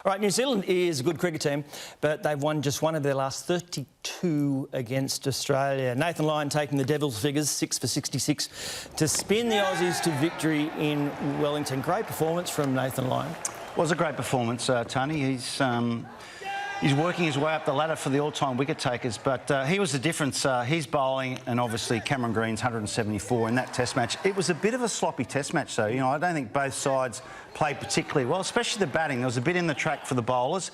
All right, New Zealand is a good cricket team, but they've won just one of their last 32 against Australia. Nathan Lyon taking the Devils figures, 6 for 66, to spin the Aussies to victory in Wellington. Great performance from Nathan Lyon. It was a great performance, Tony. He's working his way up the ladder for the all-time wicket takers, but he was the difference. He's bowling, and obviously Cameron Green's 174 in that Test match. It was a bit of a sloppy Test match, though. You know, I don't think both sides played particularly well, especially the batting. There was a bit in the track for the bowlers,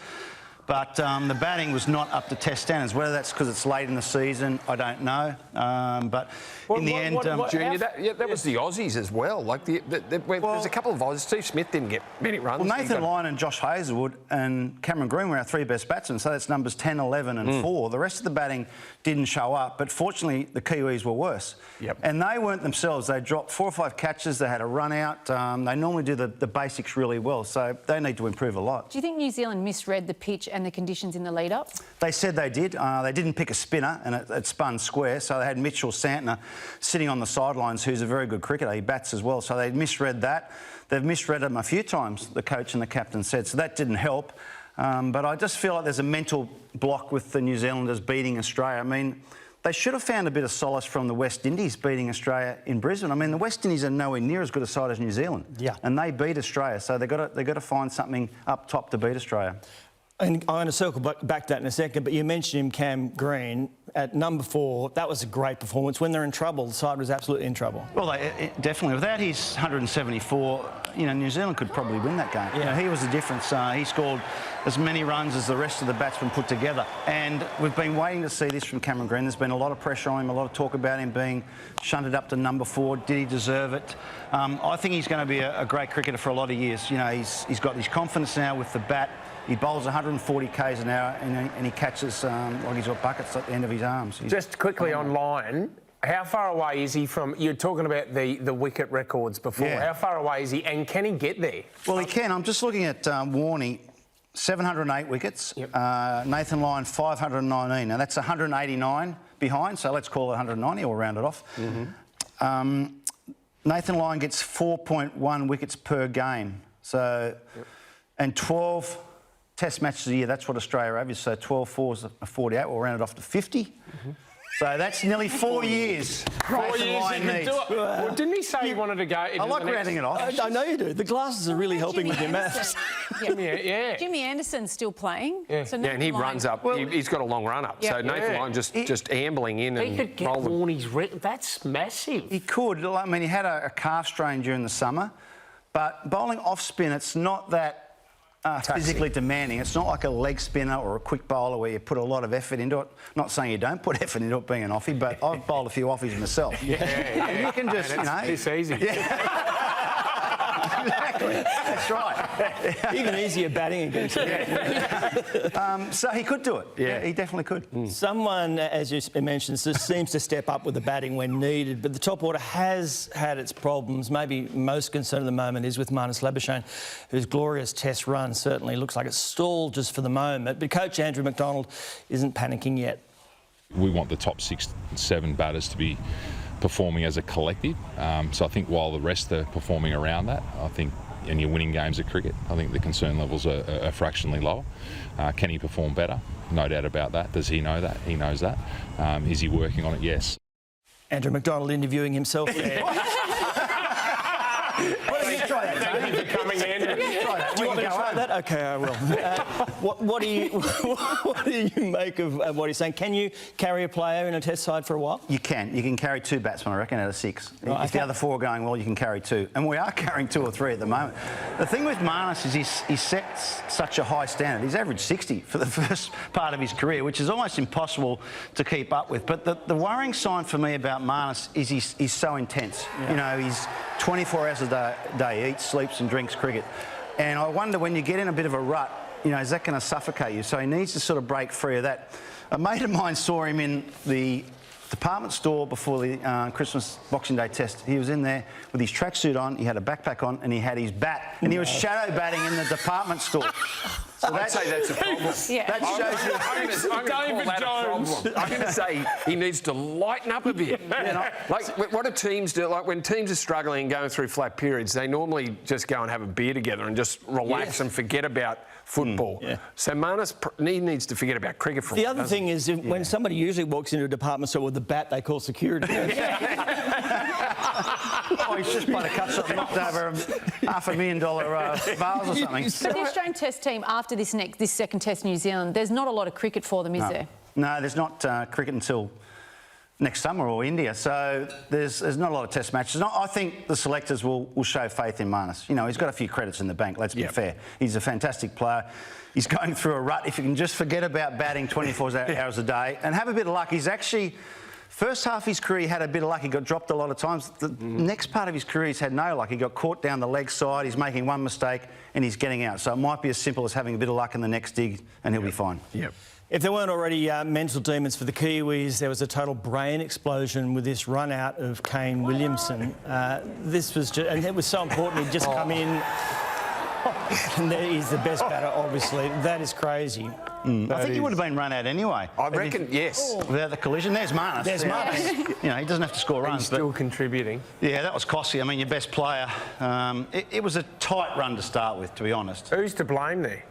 but the batting was not up to Test standards. Whether that's because it's late in the season, I don't know. But in the end, Junior, that was the Aussies as well. Like there's a couple of Aussies. Steve Smith didn't get many runs. Well, Nathan Lyon and Josh Hazlewood and Cameron Green were our three best batsmen, so that's numbers 10, 11 and 4. The rest of the batting didn't show up, but fortunately the Kiwis were worse. Yep. And they weren't themselves. They dropped 4 or 5 catches, they had a run out. They normally do the basics really well, so they need to improve a lot. Do you think New Zealand misread the pitch and the conditions in the lead-up? They said they did. They didn't pick a spinner, and it spun square, so they had Mitchell Santner sitting on the sidelines, who's a very good cricketer. He bats as well, so they misread that. They've misread him a few times, the coach and the captain said, so that didn't help. But I just feel like there's a mental block with the New Zealanders beating Australia. I mean, they should have found a bit of solace from the West Indies beating Australia in Brisbane. I mean, the West Indies are nowhere near as good a side as New Zealand. Yeah. And they beat Australia, so they've got to find something up top to beat Australia. And I'm going to circle back to that in a second, but you mentioned him, Cam Green, at number 4. That was a great performance. When they're in trouble, the side was absolutely in trouble. Well, definitely. Without his 174, you know, New Zealand could probably win that game. Yeah. You know, he was the difference. He scored as many runs as the rest of the batsmen put together. And we've been waiting to see this from Cameron Green. There's been a lot of pressure on him, a lot of talk about him being shunted up to number 4. Did he deserve it? I think he's going to be a great cricketer for a lot of years. You know, he's got his confidence now with the bat. He bowls 140 k's an hour and he catches like he's got buckets at the end of his arms. Just quickly on Lyon, how far away is he from... You're talking about the wicket records before. Yeah. How far away is he, and can he get there? Well, he can. I'm just looking at Warne, 708 wickets. Yep. Nathan Lyon, 519. Now, that's 189 behind, so let's call it 190 or round it off. Mm-hmm. Nathan Lyon gets 4.1 wickets per game. So, and 12... Test matches a year, that's what Australia averages, so 12 fours are 48, we'll round it off to 50. Mm-hmm. So that's nearly 4 years. 4 years he could do it. Well, didn't he say he wanted to go... I like rounding it off. I know you do. The glasses are really helping with your maths. Yeah. Jimmy Anderson's still playing. Yeah, so and he runs up. Well, he's got a long run up. So Nathan Lyon just ambling in and... He could get Warnie's record. That's massive. He could. I mean, he had a calf strain during the summer, but bowling off spin, it's not that... physically demanding. It's not like a leg spinner or a quick bowler where you put a lot of effort into it. Not saying you don't put effort into it being an offie, but I've bowled a few offies myself. You can just, you know... It's easy. Exactly. That's right. Even easier batting against him. So he could do it. Yeah, he definitely could. Someone, as you mentioned, seems to step up with the batting when needed, but the top order has had its problems. Maybe most concern at the moment is with Marnus Labuschagne, whose glorious Test run certainly looks like it's stalled just for the moment. But coach Andrew McDonald isn't panicking yet. We want the top 6, 7 batters to be performing as a collective. So I think while the rest are performing around that, I think, and you're winning games of cricket, I think the concern levels are fractionally lower. Can he perform better? No doubt about that. Does he know that? He knows that. Is he working on it? Yes. Andrew McDonald interviewing himself there. Thank you for coming in. Do you want me to try that? OK, I will. What do you make of what he's saying? Can you carry a player in a Test side for a while? You can. You can carry 2 batsmen, I reckon, out of 6. Right, if the other 4 are going well, you can carry 2. And we are carrying 2 or 3 at the moment. The thing with Marnus is he sets such a high standard. He's averaged 60 for the first part of his career, which is almost impossible to keep up with. But the worrying sign for me about Marnus is he's so intense. Yeah. You know, he's 24 hours a day, eats, sleeps and drinks cricket. And I wonder, when you get in a bit of a rut, you know, is that going to suffocate you? So he needs to sort of break free of that. A mate of mine saw him in the department store before the Christmas Boxing Day Test. He was in there with his tracksuit on, he had a backpack on, and he had his bat, and he was shadow batting in the department store. I'd say that's a problem. Yeah. That shows you. I'm going to call that a problem. I'm going to say he needs to lighten up a bit. Like, what do teams do? Like, when teams are struggling and going through flat periods, they normally just go and have a beer together and just relax and forget about football. So Marnus needs to forget about cricket for a The while, other doesn't thing is, when somebody usually walks into a department store with a bat, they call security. Oh, he's just played a cut shot and knocked over $500,000 vase or something. But the Australian Test team, after this second Test in New Zealand, there's not a lot of cricket for them, is there? No, there's not cricket until next summer or India, so there's not a lot of Test matches. And I think the selectors will show faith in Marnus. You know, he's got a few credits in the bank, let's be fair. He's a fantastic player. He's going through a rut. If you can just forget about batting 24 hours a day and have a bit of luck, he's actually... First half of his career, he had a bit of luck. He got dropped a lot of times. The next part of his career, he's had no luck. He got caught down the leg side. He's making one mistake and he's getting out. So it might be as simple as having a bit of luck in the next dig and he'll be fine. If there weren't already mental demons for the Kiwis, there was a total brain explosion with this run out of Kane Williamson. This was just, and it was so important. He'd just come in. And he's the best batter, obviously. That is crazy. I think he would have been run out anyway. I reckon, yes. Without the collision. There's Marnus. There's Marnus. You know, he doesn't have to score runs. He's still contributing. Yeah, that was costly. I mean, your best player. It was a tight run to start with, to be honest. Who's to blame there?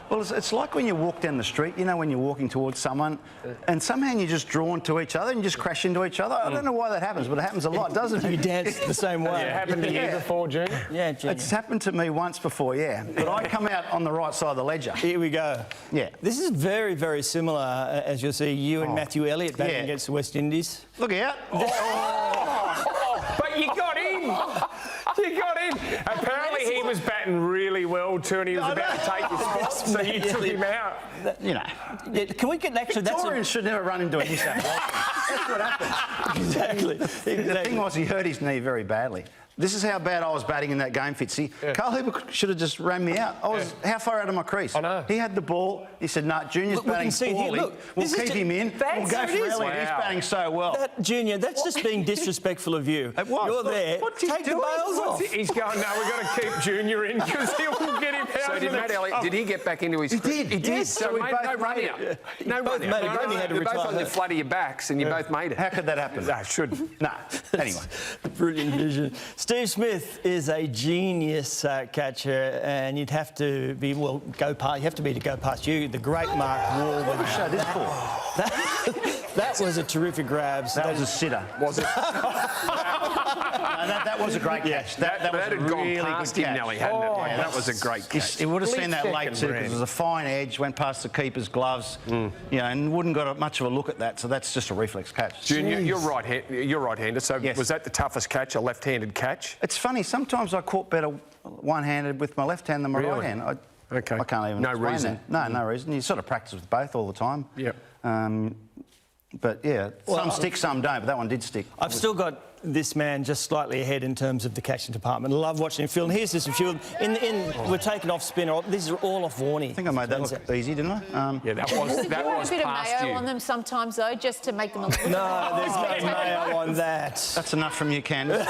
Well, it's like when you walk down the street, you know, when you're walking towards someone and somehow you're just drawn to each other and you just crash into each other. I don't know why that happens, but it happens a lot, doesn't it? You dance the same way. It happened to you before, Junior? Yeah, Junior. It's happened to me once before, yeah. But I come out on the right side of the ledger. Here we go. Yeah. This is very, very similar, as you'll see, you and Matthew Elliott batting against the West Indies. Look out. But you got in! You got in! Apparently he was batting really well too and he was about to take his spot, so you took him out. You know. Yeah, can we get actually? Victorians should never run into a New South Wales. That's what happened. Exactly. The thing was, he hurt his knee very badly. This is how bad I was batting in that game, Fitzy. Carl Hooper should have just ran me out. I was how far out of my crease? I know. He had the ball. He said, "No, Junior's batting poorly. We'll keep him in. We'll go for Elliott. He's batting so well." Junior, that's just being disrespectful of you. It was. You're there. What's he Take the doing? bails off. He's going, no, we've got to keep Junior in because he will get him out. So did Matt Elliott, did he get back into his... He did. He did. Yes, So we mate, both no run made out. it. No both run made it. out. Granny had to You're both retire. on the flat of your backs and you both made it. How could that happen? No, shouldn't. No. Anyway. Brilliant vision. Steve Smith is a genius catcher, and you'd have to be you have to be to go past you, the great Mark Waugh. What did you show this for? That was a terrific grab. That was a sitter. Was it? No, that was a great catch. That was had a really gone past good him, catch. Nelly, hadn't it? Yeah, that was a great catch. He would have seen that late too, second, because it was a fine edge, went past the keeper's gloves, you know, and wouldn't got much of a look at that. So that's just a reflex catch. Junior, you're right-handed, so was that the toughest catch, a left-handed catch? It's funny. Sometimes I caught better one-handed with my left hand than my right hand. I can't even No explain reason. that. No reason. You sort of practice with both all the time. Yep. But yeah, some stick, some don't. But that one did stick. I've still got this man just slightly ahead in terms of the catching department. I love watching him field. And here's this field. We're taking off spinner. These are all off Warne. I think I made that look easy, didn't I? Yeah, that was Put a bit of past mayo you. on them sometimes, though, just to make them a little bit... No, there's no mayo on that. That's enough from you, Candace.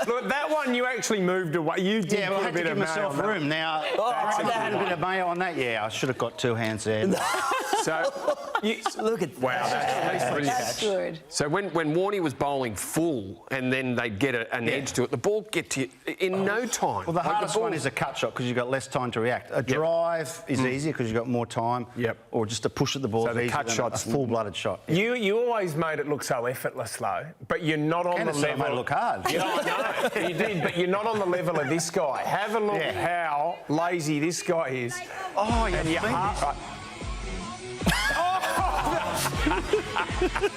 Look, that one you actually moved away. You did Yeah, well, I put a had to bit give of mayo myself on that. room. Now, I had a bit of mayo on that. Yeah, I should have got two hands there. So, Look at wow, that's brilliant. That's good. So when Warne was bowling full and then they'd get an edge to it, the ball get to you in no time. Well, the hardest one is a cut shot because you've got less time to react. A drive is easier because you've got more time. Yep. Or just a push at the ball So is the easier cut than shot's- a full-blooded shot. You always made it look so effortless, though, but you're not on Candace the said I level... made it look hard. You know, no, you did, but you're not on the level of this guy. Have a look how lazy this guy is. Oh, yeah. And your heart...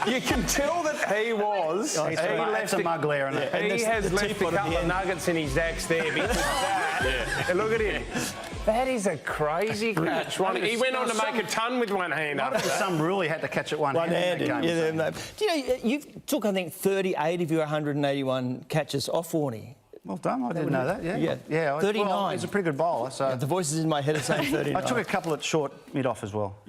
You can tell that he was. He That's a mug glare in it. He has left a couple of nuggets in his axe there because that. And look at him. That is a crazy catch. He went on to make a ton with one hand after that. Some rule he had to catch it one-handed. one-handed. Yeah, do you know, you took, I think, 38 of your 181 catches off Warne. Well done. I didn't know that. Yeah. Yeah. 39. Well, he's a pretty good bowler. So The voices in my head are saying 39. I took a couple at short mid-off as well.